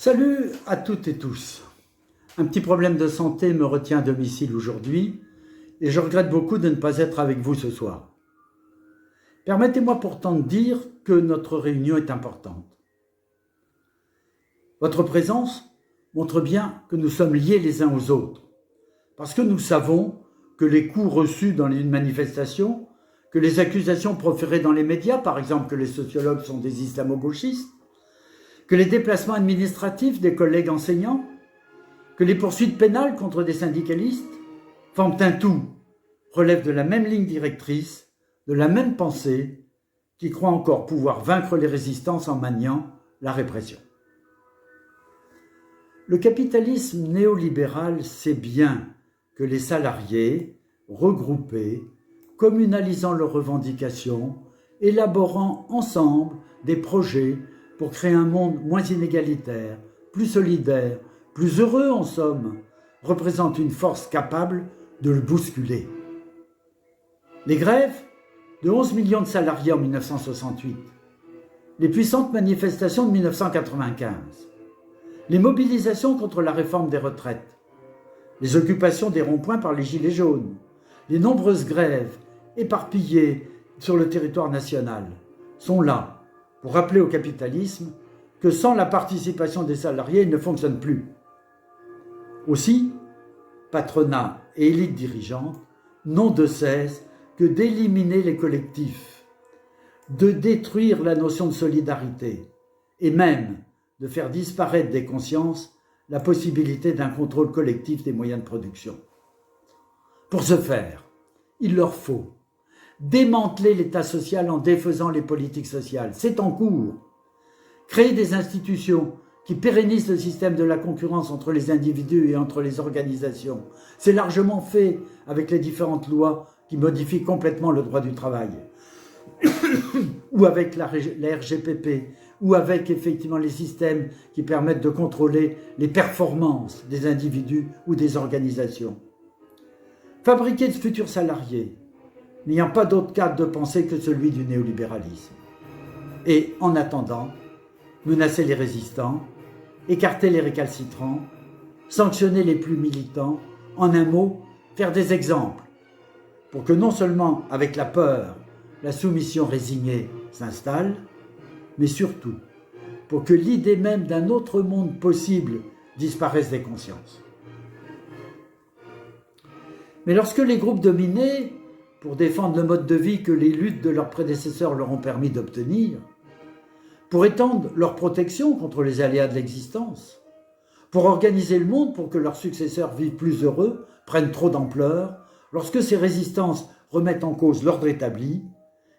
Salut à toutes et tous. Un petit problème de santé me retient à domicile aujourd'hui et je regrette beaucoup de ne pas être avec vous ce soir. Permettez-moi pourtant de dire que notre réunion est importante. Votre présence montre bien que nous sommes liés les uns aux autres, parce que nous savons que les coups reçus dans une manifestation, que les accusations proférées dans les médias, par exemple que les sociologues sont des islamo-gauchistes, que les déplacements administratifs des collègues enseignants, que les poursuites pénales contre des syndicalistes forment un tout, relèvent de la même ligne directrice, de la même pensée, qui croit encore pouvoir vaincre les résistances en maniant la répression. Le capitalisme néolibéral sait bien que les salariés, regroupés, communalisant leurs revendications, élaborant ensemble des projets pour créer un monde moins inégalitaire, plus solidaire, plus heureux en somme, représente une force capable de le bousculer. Les grèves de 11 millions de salariés en 1968, les puissantes manifestations de 1995, les mobilisations contre la réforme des retraites, les occupations des ronds-points par les gilets jaunes, les nombreuses grèves éparpillées sur le territoire national sont là pour rappeler au capitalisme que sans la participation des salariés, il ne fonctionne plus. Aussi, patronat et élites dirigeantes n'ont de cesse que d'éliminer les collectifs, de détruire la notion de solidarité et même de faire disparaître des consciences la possibilité d'un contrôle collectif des moyens de production. Pour ce faire, il leur faut démanteler l'État social en défaisant les politiques sociales. C'est en cours. Créer des institutions qui pérennisent le système de la concurrence entre les individus et entre les organisations. C'est largement fait avec les différentes lois qui modifient complètement le droit du travail. Ou avec la RGPP, ou avec effectivement les systèmes qui permettent de contrôler les performances des individus ou des organisations. Fabriquer de futurs salariés, n'ayant pas d'autre cadre de pensée que celui du néolibéralisme. Et en attendant, menacer les résistants, écarter les récalcitrants, sanctionner les plus militants, en un mot, faire des exemples, pour que non seulement avec la peur, la soumission résignée s'installe, mais surtout pour que l'idée même d'un autre monde possible disparaisse des consciences. Mais lorsque les groupes dominés, pour défendre le mode de vie que les luttes de leurs prédécesseurs leur ont permis d'obtenir, pour étendre leur protection contre les aléas de l'existence, pour organiser le monde pour que leurs successeurs vivent plus heureux, prennent trop d'ampleur, lorsque ces résistances remettent en cause l'ordre établi,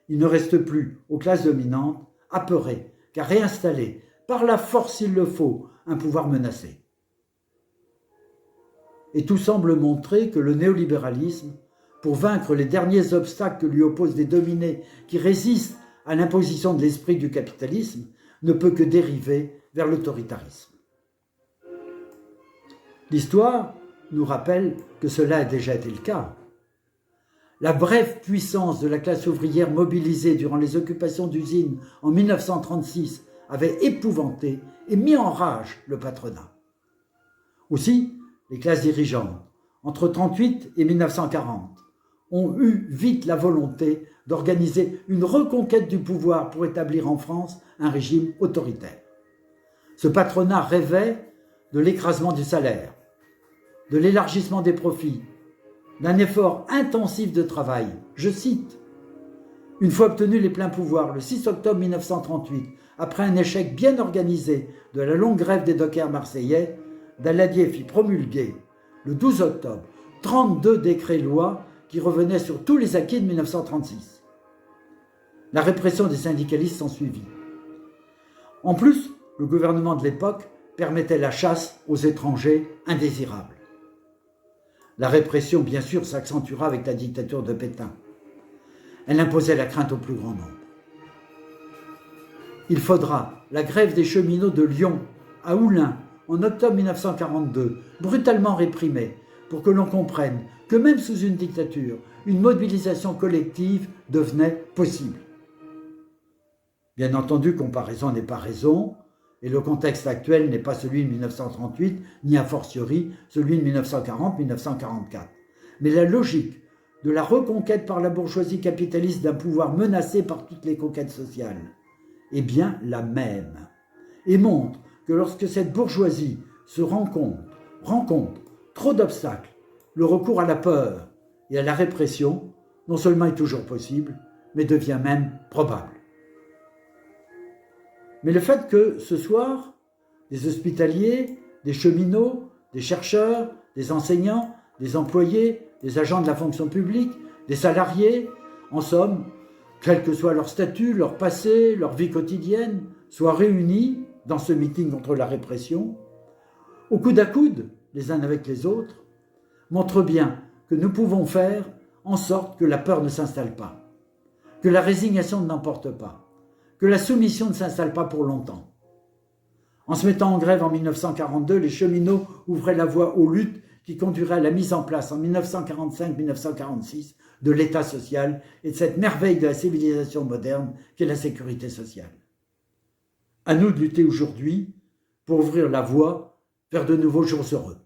il ne reste plus aux classes dominantes apeurées qu'à réinstaller, par la force s'il le faut, un pouvoir menacé. Et tout semble montrer que le néolibéralisme, pour vaincre les derniers obstacles que lui opposent des dominés qui résistent à l'imposition de l'esprit du capitalisme, ne peut que dériver vers l'autoritarisme. L'histoire nous rappelle que cela a déjà été le cas. La brève puissance de la classe ouvrière mobilisée durant les occupations d'usines en 1936 avait épouvanté et mis en rage le patronat. Aussi, les classes dirigeantes, entre 1938 et 1940, ont eu vite la volonté d'organiser une reconquête du pouvoir pour établir en France un régime autoritaire. Ce patronat rêvait de l'écrasement du salaire, de l'élargissement des profits, d'un effort intensif de travail. Je cite, « Une fois obtenus les pleins pouvoirs, le 6 octobre 1938, après un échec bien organisé de la longue grève des dockers marseillais, Daladier fit promulguer, le 12 octobre, 32 décrets-lois qui revenaient sur tous les acquis de 1936. La répression des syndicalistes s'ensuivit. En plus, le gouvernement de l'époque permettait la chasse aux étrangers indésirables. La répression, bien sûr, s'accentuera avec la dictature de Pétain. Elle imposait la crainte au plus grand nombre. Il faudra la grève des cheminots de Lyon à Oullins en octobre 1942, brutalement réprimée, pour que l'on comprenne que même sous une dictature, une mobilisation collective devenait possible. Bien entendu, comparaison n'est pas raison, Et le contexte actuel n'est pas celui de 1938, ni a fortiori celui de 1940-1944. Mais la logique de la reconquête par la bourgeoisie capitaliste d'un pouvoir menacé par toutes les conquêtes sociales est bien la même. Et montre que lorsque cette bourgeoisie se rencontre trop d'obstacles, le recours à la peur et à la répression non seulement est toujours possible, mais devient même probable. Mais le fait que ce soir, des hospitaliers, des cheminots, des chercheurs, des enseignants, des employés, des agents de la fonction publique, des salariés, en somme, quel que soit leur statut, leur passé, leur vie quotidienne, soient réunis dans ce meeting contre la répression, au coude à coude, les uns avec les autres, montre bien que nous pouvons faire en sorte que la peur ne s'installe pas, que la résignation ne l'emporte pas, que la soumission ne s'installe pas pour longtemps. En se mettant en grève en 1942, les cheminots ouvraient la voie aux luttes qui conduiraient à la mise en place en 1945-1946 de l'État social et de cette merveille de la civilisation moderne qu'est la sécurité sociale. À nous de lutter aujourd'hui pour ouvrir la voie vers de nouveaux jours heureux.